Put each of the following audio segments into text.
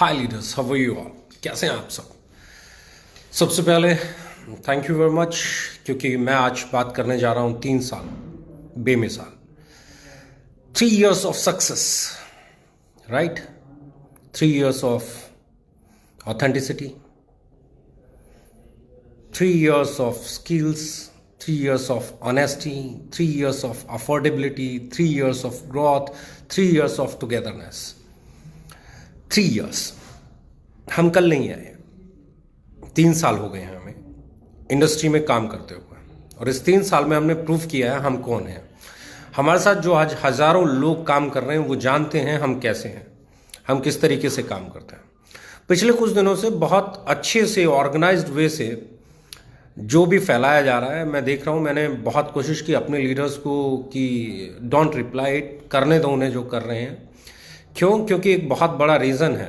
Hi leaders, how are you all? कैसे हैं आप सब? सबसे पहले थैंक यू वेरी मच, क्योंकि मैं आज बात करने जा रहा हूं 3 साल बेमिसाल, 3 years of success, right? 3 years of authenticity, 3 years of skills, 3 years of honesty, 3 years of affordability, 3 years of growth, 3 years of togetherness. 3 years हम कल नहीं आए, 3 साल हो गए हैं हमें इंडस्ट्री में काम करते हुए, और इस 3 साल में हमने प्रूव किया है हम कौन हैं। हमारे साथ जो आज हजारों लोग काम कर रहे हैं वो जानते हैं हम कैसे हैं, हम किस तरीके से काम करते हैं। पिछले कुछ दिनों से बहुत अच्छे से ऑर्गेनाइज्ड वे से जो भी फैलाया जा रहा है, मैं देख रहा हूं। मैंने बहुत कोशिश की अपने लीडर्स को कि डोंट रिप्लाई, करने दो उन्हें जो कर रहे हैं। क्यों? क्योंकि एक बहुत बड़ा रीज़न है।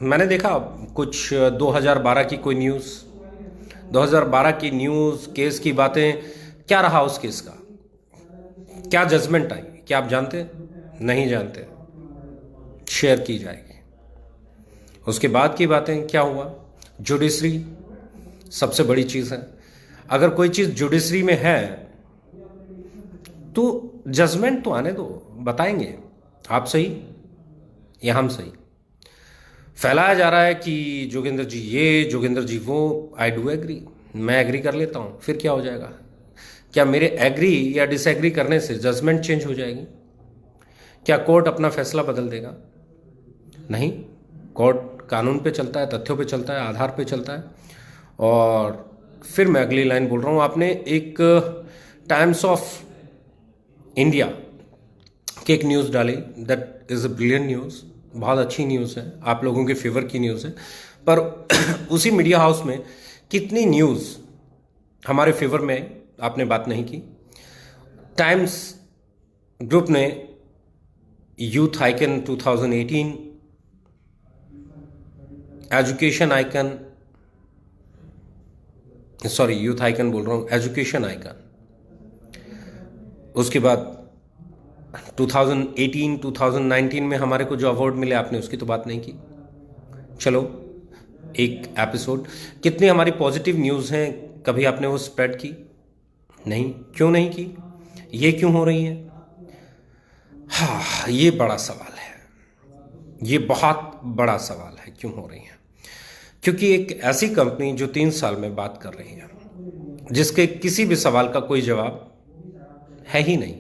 मैंने देखा कुछ 2012 की कोई न्यूज़, 2012 की न्यूज़, केस की बातें, क्या रहा उस केस का, क्या जजमेंट आई, क्या आप जानते? नहीं जानते। शेयर की जाएगी। उसके बाद की बातें, क्या हुआ? जुडिशरी सबसे बड़ी चीज़ है। अगर कोई चीज़ जुडिशरी में है तो जजमेंट तो आने दो, बताएंगे आप सही या हम सही। फैलाया जा रहा है कि जोगिंदर जी ये, जोगिंदर जी वो। आई डू एग्री, मैं एग्री कर लेता हूं, फिर क्या हो जाएगा? क्या मेरे एग्री या डिसएग्री करने से जजमेंट चेंज हो जाएगी? क्या कोर्ट अपना फैसला बदल देगा? नहीं, कोर्ट कानून पे चलता है, तथ्यों पे चलता है, आधार पे चलता है। और फिर मैं अगली लाइन बोल रहा हूं। आपने एक टाइम्स ऑफ इंडिया की एक न्यूज़ डाली, that is a brilliant news, बहुत अच्छी न्यूज़ है, आप लोगों के फेवर की न्यूज़ है। पर उसी मीडिया हाउस में कितनी न्यूज़ हमारे फेवर में आई, आपने बात नहीं की। टाइम्स ग्रुप ने youth icon 2018, education icon, sorry youth icon बोल रहा हूँ, एजुकेशन आइकन, उसके बाद 2018, 2019 में हमारे को जो अवार्ड मिले, आपने उसकी तो बात नहीं की। चलो एक एपिसोड, कितनी हमारी पॉजिटिव न्यूज़ हैं, कभी आपने वो स्प्रेड की? नहीं। क्यों नहीं की? ये क्यों हो रही है? हाँ, ये बड़ा सवाल है, ये बहुत बड़ा सवाल है, क्यों हो रही है? क्योंकि एक ऐसी कंपनी जो 3 साल में बात कर रही है, जिसके किसी भी सवाल का कोई जवाब है ही नहीं।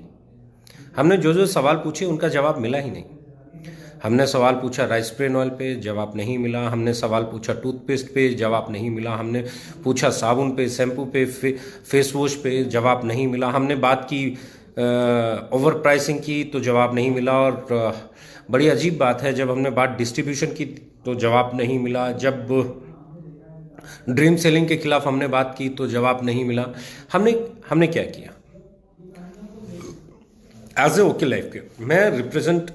हमने जो जो सवाल पूछे उनका जवाब मिला ही नहीं। हमने सवाल पूछा राइस ब्रेन ऑयल पे, जवाब नहीं मिला। हमने सवाल पूछा टूथपेस्ट पे, जवाब नहीं मिला। हमने पूछा साबुन पे, शैम्पू पे, फेस वॉश पे, जवाब नहीं मिला। हमने बात की ओवर प्राइसिंग की तो जवाब नहीं मिला। और बड़ी अजीब बात है, जब हमने बात डिस्ट्रीब्यूशन की तो जवाब नहीं मिला। जब ड्रीम सेलिंग के खिलाफ हमने बात की तो जवाब नहीं मिला। हमने क्या किया? As a okay life care, मैं रिप्रेजेंट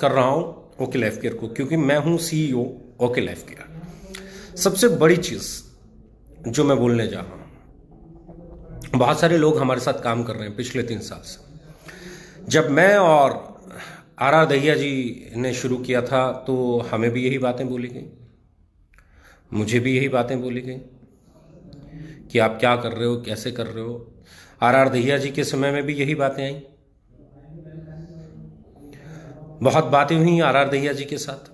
कर रहा हूं ओके लाइफ केयर को, क्योंकि मैं हूं सीईओ ओके लाइफ केयर। सबसे बड़ी चीज जो मैं बोलने जा रहा हूं, बहुत सारे लोग हमारे साथ काम कर रहे हैं पिछले 3 साल से। जब मैं और आर दहिया जी ने शुरू किया था तो हमें भी यही बातें बोली गई, मुझे भी यही बातें बोली गई कि आप क्या कर रहे हो, कैसे कर रहे हो। आर दहिया जी के समय में भी यही बातें आई, बहुत बातें हुई आर दहिया जी के साथ।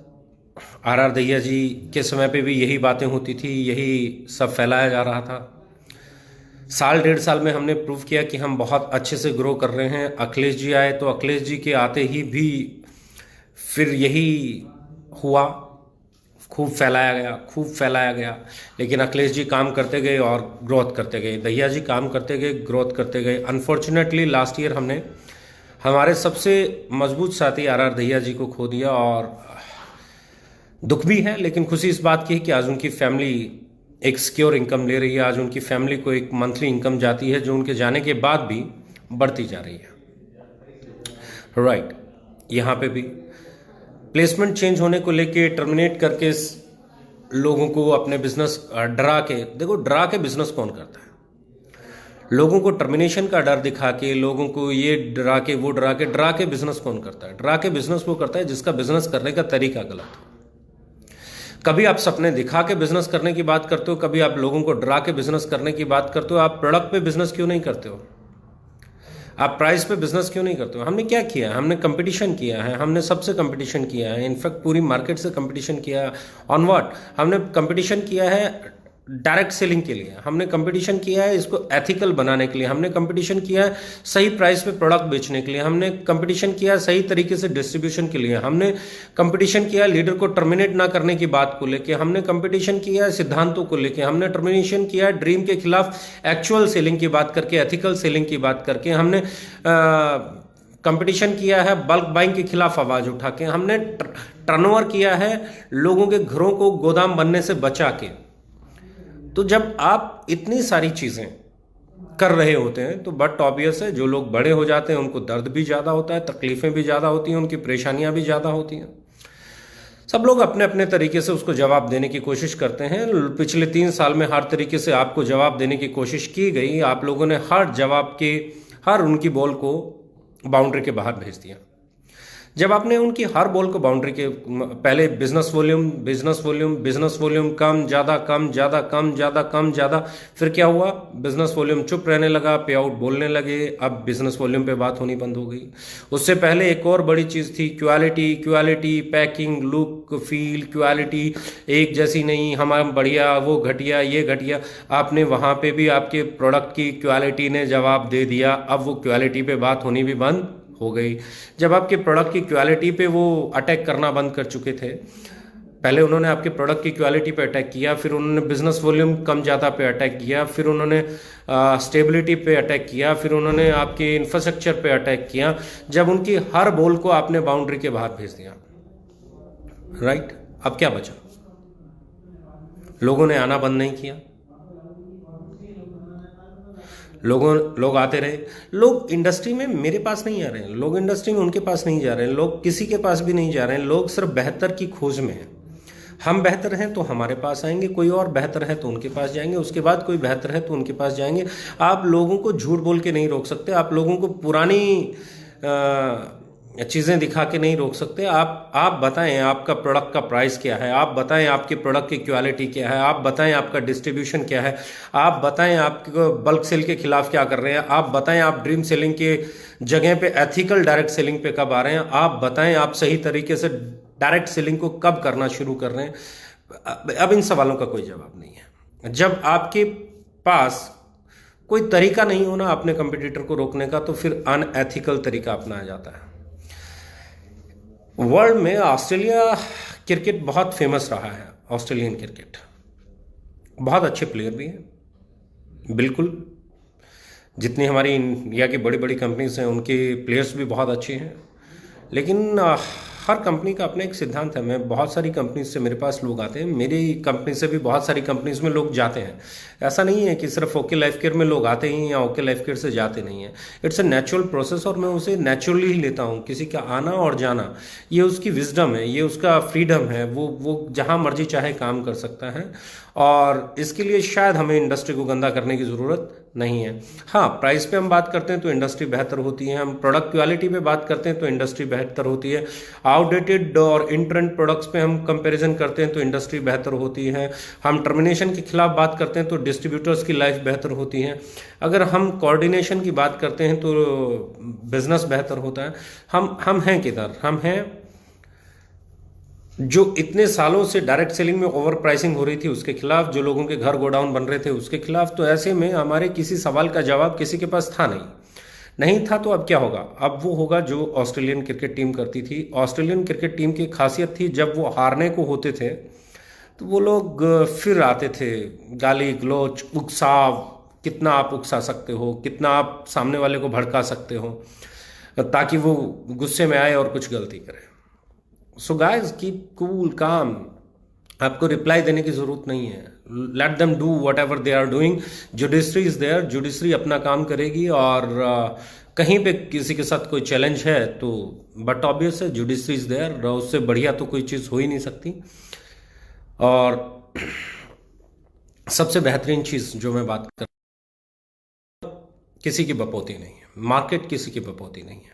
आर दहिया जी के समय पे भी यही बातें होती थी, यही सब फैलाया जा रहा था। साल 1.5 साल में हमने प्रूव किया कि हम बहुत अच्छे से ग्रो कर रहे हैं। अखिलेश जी आए तो अखिलेश जी के आते ही भी फिर यही हुआ, खूब फैलाया गया, खूब फैलाया गया। लेकिन अखिलेश जी काम करते गए और ग्रोथ करते गए, दहिया जी काम करते गए, ग्रोथ करते गए। अनफॉर्चुनेटली लास्ट ईयर हमने हमारे सबसे मजबूत साथी आर दहिया जी को खो दिया, और दुख भी है, लेकिन खुशी इस बात की है कि आज उनकी फैमिली एक सिक्योर इनकम ले रही है। आज उनकी फैमिली को एक मंथली इनकम जाती है, जो उनके जाने के बाद भी बढ़ती जा रही है। राइट, यहाँ पे भी प्लेसमेंट चेंज होने को लेके, टर्मिनेट करके लोगों को अपने बिजनेस डरा के, देखो डरा के बिजनेस कौन करता है? लोगों को टर्मिनेशन का डर दिखा के, लोगों को ये डरा के बिजनेस कौन करता है? डरा के बिजनेस वो करता है जिसका बिजनेस करने का तरीका गलत हो। कभी आप सपने दिखा के बिजनेस करने की बात करते हो, कभी आप लोगों को डरा के बिजनेस करने की बात करते हो। आप प्रोडक्ट पे बिजनेस क्यों नहीं करते हो? आप प्राइस पे बिजनेस क्यों नहीं करते हो? हमने क्या किया है? हमने कंपटीशन किया है, हमने सबसे कंपटीशन किया है, इनफैक्ट पूरी मार्केट से कंपटीशन किया है। On what? हमने कंपटीशन किया है डायरेक्ट सेलिंग के लिए, हमने कंपटीशन किया है इसको एथिकल बनाने के लिए, हमने कंपटीशन किया है सही प्राइस पे प्रोडक्ट बेचने के लिए, हमने कंपटीशन किया है सही तरीके से डिस्ट्रीब्यूशन के लिए, हमने कंपटीशन किया लीडर को टर्मिनेट ना करने की बात को लेके, हमने कंपटीशन किया है सिद्धांतों को लेके, हमने टर्मिनेशन किया है ड्रीम के खिलाफ एक्चुअल सेलिंग की बात करके, एथिकल सेलिंग की बात करके, हमने कंपटीशन किया है बल्क बाइंग के खिलाफ आवाज उठा के, हमने टर्नओवर किया है लोगों के घरों को गोदाम बनने से बचा के। तो जब आप इतनी सारी चीजें कर रहे होते हैं तो बट ऑब्वियस है जो लोग बड़े हो जाते हैं उनको दर्द भी ज्यादा होता है, तकलीफें भी ज्यादा होती हैं, उनकी परेशानियां भी ज्यादा होती हैं। सब लोग अपने अपने तरीके से उसको जवाब देने की कोशिश करते हैं। पिछले 3 साल में हर तरीके से आपको जवाब देने की कोशिश की गई, आप लोगों ने हर उनकी बॉल को बाउंड्री के बाहर भेज दिया। जब आपने उनकी हर बॉल को बाउंड्री के पहले बिजनेस वॉल्यूम कम ज्यादा, फिर क्या हुआ? बिजनेस वॉल्यूम चुप रहने लगा, पे आउट बोलने लगे, अब बिजनेस वॉल्यूम पे बात होनी बंद हो गई। उससे पहले एक और बड़ी चीज थी quality, packing, look, feel, quality एक जैसी नहीं, हमारा बढ़िया, वो घटिया, ये घटिया। आपने वहां पे भी आपके प्रोडक्ट की क्वालिटी ने जवाब दे दिया, अब वो क्वालिटी पे बात होनी भी बंद हो गई। जब आपके प्रोडक्ट की क्वालिटी पे वो अटैक करना बंद कर चुके थे, पहले उन्होंने आपके प्रोडक्ट की क्वालिटी पे अटैक किया, फिर उन्होंने बिजनेस वॉल्यूम कम ज़्यादा पे अटैक किया, फिर उन्होंने स्टेबिलिटी पे अटैक किया, फिर उन्होंने आपके इंफ्रास्ट्रक्चर पे अटैक किया। जब उनकी हर बॉल को आपने बाउंड्री के बाहर भेज दिया, राइट, अब क्या बचा? लोगों ने आना बंद नहीं किया, लोग आते रहे। लोग इंडस्ट्री में मेरे पास नहीं आ रहे हैं, लोग इंडस्ट्री में उनके पास नहीं जा रहे हैं, लोग किसी के पास भी नहीं जा रहे हैं, लोग सिर्फ बेहतर की खोज में हैं। हम बेहतर हैं तो हमारे पास आएंगे, कोई और बेहतर है तो उनके पास जाएंगे, उसके बाद कोई बेहतर है तो उनके पास जाएंगे। आप लोगों को झूठ बोल के नहीं रोक सकते, आप लोगों को पुरानी चीज़ें दिखा के नहीं रोक सकते। आप बताएं आपका प्रोडक्ट का प्राइस क्या है, आप बताएं आपके प्रोडक्ट की क्वालिटी क्या है, आप बताएं आपका डिस्ट्रीब्यूशन क्या है, आप बताएं आप बल्क सेल के खिलाफ क्या कर रहे हैं, आप बताएं आप ड्रीम सेलिंग के जगह पे एथिकल डायरेक्ट सेलिंग पे कब आ रहे हैं, आप बताएं आप सही तरीके से डायरेक्ट सेलिंग को कब करना शुरू कर रहे हैं। अब इन सवालों का कोई जवाब नहीं है। जब आपके पास कोई तरीका नहीं होना अपने कंपटीटर को रोकने का, तो फिर अनएथिकल तरीका अपनाया जाता है। वर्ल्ड में ऑस्ट्रेलिया क्रिकेट बहुत फेमस रहा है, ऑस्ट्रेलियन क्रिकेट, बहुत अच्छे प्लेयर भी हैं, बिल्कुल जितनी हमारी इंडिया की बड़ी बड़ी कंपनीज हैं उनके प्लेयर्स भी बहुत अच्छे हैं। लेकिन हर कंपनी का अपना एक सिद्धांत है। मैं बहुत सारी कंपनीज से मेरे पास लोग आते हैं, मेरी कंपनी से भी बहुत सारी कंपनीज में लोग जाते हैं। ऐसा नहीं है कि सिर्फ ओके लाइफ केयर में लोग आते हैं या ओके लाइफ केयर से जाते नहीं हैं। इट्स अ नेचुरल प्रोसेस और मैं उसे नेचुरली ही लेता हूँ। किसी का आना और जाना ये उसकी विजडम है, ये उसका फ्रीडम है, वो जहाँ मर्जी चाहे काम कर सकता है और इसके लिए शायद हमें इंडस्ट्री को गंदा करने की ज़रूरत नहीं है। हाँ, प्राइस पे हम बात करते हैं तो इंडस्ट्री बेहतर होती है, हम प्रोडक्ट क्वालिटी पे बात करते हैं तो इंडस्ट्री बेहतर होती है, आउटडेटेड और इन ट्रेंड प्रोडक्ट्स पे हम कंपैरिजन करते हैं तो इंडस्ट्री बेहतर होती है, हम टर्मिनेशन के खिलाफ बात करते हैं तो डिस्ट्रीब्यूटर्स की लाइफ बेहतर होती है, अगर हम कोऑर्डिनेशन की बात करते हैं तो बिजनेस बेहतर होता है। हम हैं किधर? हम हैं जो इतने सालों से डायरेक्ट सेलिंग में ओवर प्राइसिंग हो रही थी उसके खिलाफ, जो लोगों के घर गोडाउन बन रहे थे उसके खिलाफ। तो ऐसे में हमारे किसी सवाल का जवाब किसी के पास था नहीं था। तो अब क्या होगा? अब वो होगा जो ऑस्ट्रेलियन क्रिकेट टीम करती थी। ऑस्ट्रेलियन क्रिकेट टीम की खासियत थी जब वो हारने को होते थे तो वो लोग फिर आते थे, गाली गलौज, उकसाव, कितना आप उकसा सकते हो, कितना आप सामने वाले को भड़का सकते हो, ताकि वो गुस्से में आए और कुछ गलती करे। सो गाइज, कीप कूल काम, आपको रिप्लाई देने की जरूरत नहीं है। Let them do whatever they are doing. Judiciary is there, judiciary अपना काम करेगी और कहीं पे किसी के साथ कोई चैलेंज है तो बट ऑब्वियस है जुडिशरी इज देयर, उससे बढ़िया तो कोई चीज़ हो ही नहीं सकती। और सबसे बेहतरीन चीज़ जो मैं बात कर किसी की बपोती नहीं है, मार्केट किसी की बपोती नहीं है।